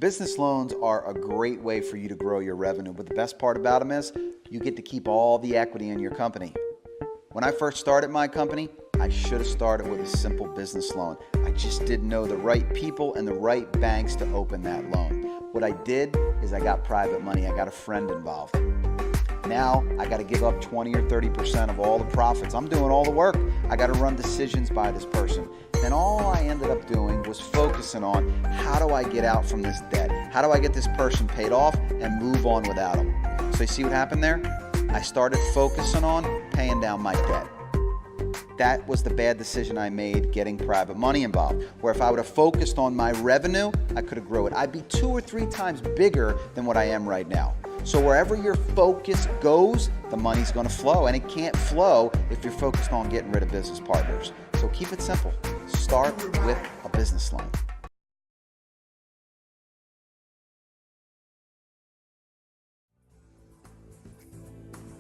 Business loans are a great way for you to grow your revenue, but the best part about them is you get to keep all the equity in your company. When I first started my company, I should have started with a simple business loan. I just didn't know the right people and the right banks to open that loan. What I did is I got private money. I got a friend involved. Now I got to give up 20 or 30% of all the profits. I'm doing all the work. I got to run decisions by this person. And all I ended up doing was focusing on how do I get out from this debt? How do I get this person paid off and move on without them? So you see what happened there? I started focusing on paying down my debt. That was the bad decision I made, getting private money involved. Where if I would have focused on my revenue, I could have grown it. I'd be 2 or 3 times bigger than what I am right now. So wherever your focus goes, the money's going to flow. And it can't flow if you're focused on getting rid of business partners. So keep it simple. Start with a business loan.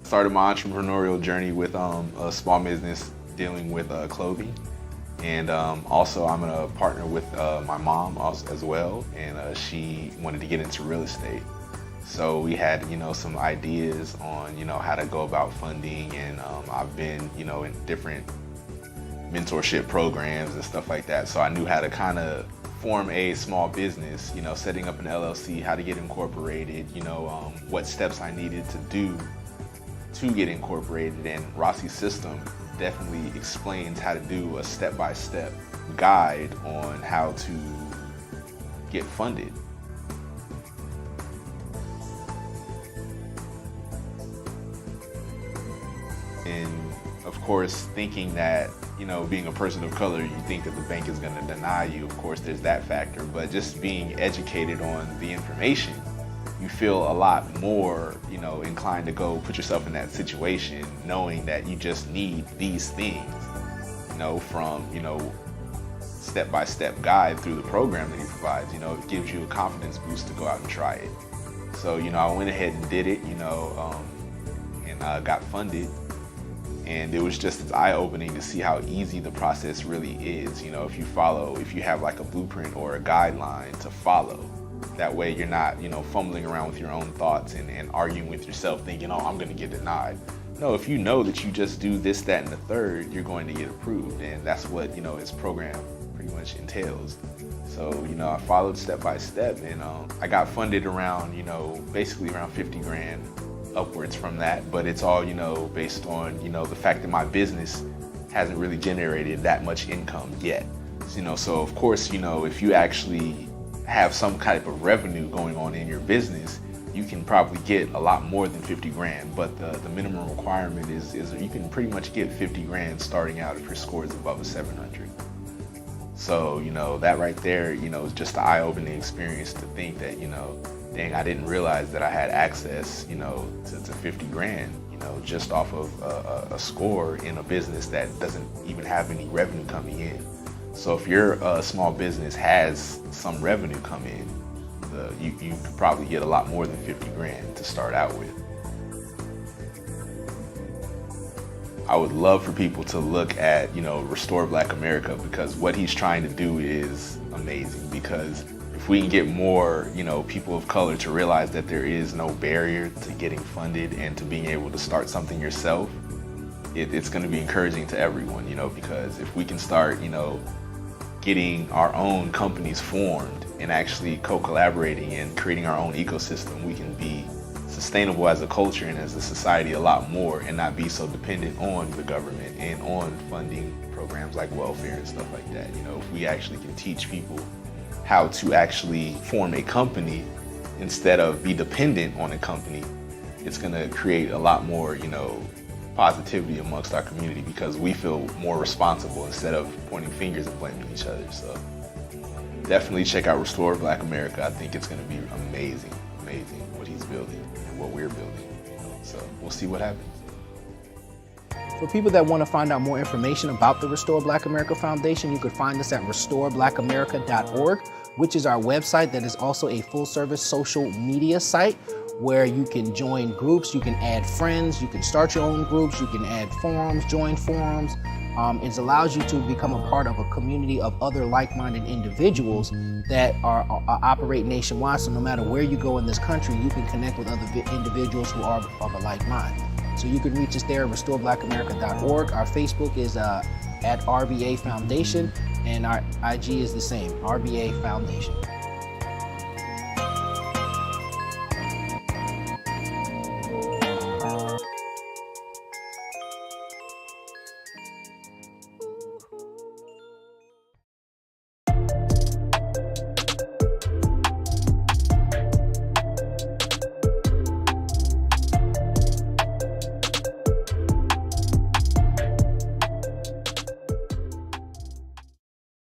Started my entrepreneurial journey with a small business dealing with clothing, and also I'm a partner with my mom as well, and she wanted to get into real estate. So we had some ideas on how to go about funding, and I've been in different mentorship programs and stuff like that. So I knew how to kind of form a small business, setting up an LLC, how to get incorporated, what steps I needed to do to get incorporated, and Rossi's system definitely explains how to do a step-by-step guide on how to get funded. And of course, thinking that, being a person of color, you think that the bank is going to deny you. Of course, there's that factor, but just being educated on the information, you feel a lot more, inclined to go put yourself in that situation, knowing that you just need these things, from, step-by-step guide through the program that he provides. It gives you a confidence boost to go out and try it. So, I went ahead and did it, and got funded. And it was just as eye-opening to see how easy the process really is. If you have like a blueprint or a guideline to follow, that way you're not, fumbling around with your own thoughts and arguing with yourself thinking, oh, I'm gonna get denied. No, if you know that you just do this, that, and the third, you're going to get approved. And that's what, its program pretty much entails. So, I followed step by step, and I got funded around, basically around 50 grand upwards from that. But it's all, based on, the fact that my business hasn't really generated that much income yet. So of course, if you actually have some type of revenue going on in your business, you can probably get a lot more than 50 grand, but the minimum requirement is you can pretty much get 50 grand starting out if your score is above a 700. So, that right there, is just an eye-opening experience to think that, dang, I didn't realize that I had access, to 50 grand, just off of a score in a business that doesn't even have any revenue coming in. So if your small business has some revenue come in, you could probably get a lot more than 50 grand to start out with. I would love for people to look at, Restore Black America, because what he's trying to do is amazing. Because if we can get more, people of color to realize that there is no barrier to getting funded and to being able to start something yourself, it's going to be encouraging to everyone, because if we can start, getting our own companies formed and actually co-collaborating and creating our own ecosystem, we can be sustainable as a culture and as a society a lot more, and not be so dependent on the government and on funding programs like welfare and stuff like that. If we actually can teach people how to actually form a company instead of be dependent on a company, it's going to create a lot more, positivity amongst our community, because we feel more responsible instead of pointing fingers and blaming each other. So definitely check out Restore Black America. I think it's going to be amazing what he's building and what we're building. So we'll see what happens. For people that want to find out more information about the Restore Black America Foundation, you could find us at restoreblackamerica.org, which is our website that is also a full-service social media site where you can join groups, you can add friends, you can start your own groups, you can add forums, join forums, It allows you to become a part of a community of other like-minded individuals that are operate nationwide. So no matter where you go in this country, you can connect with other individuals who are of a like mind. So you can reach us there at restoreblackamerica.org. Our Facebook is at RBA Foundation, and our IG is the same, RBA Foundation.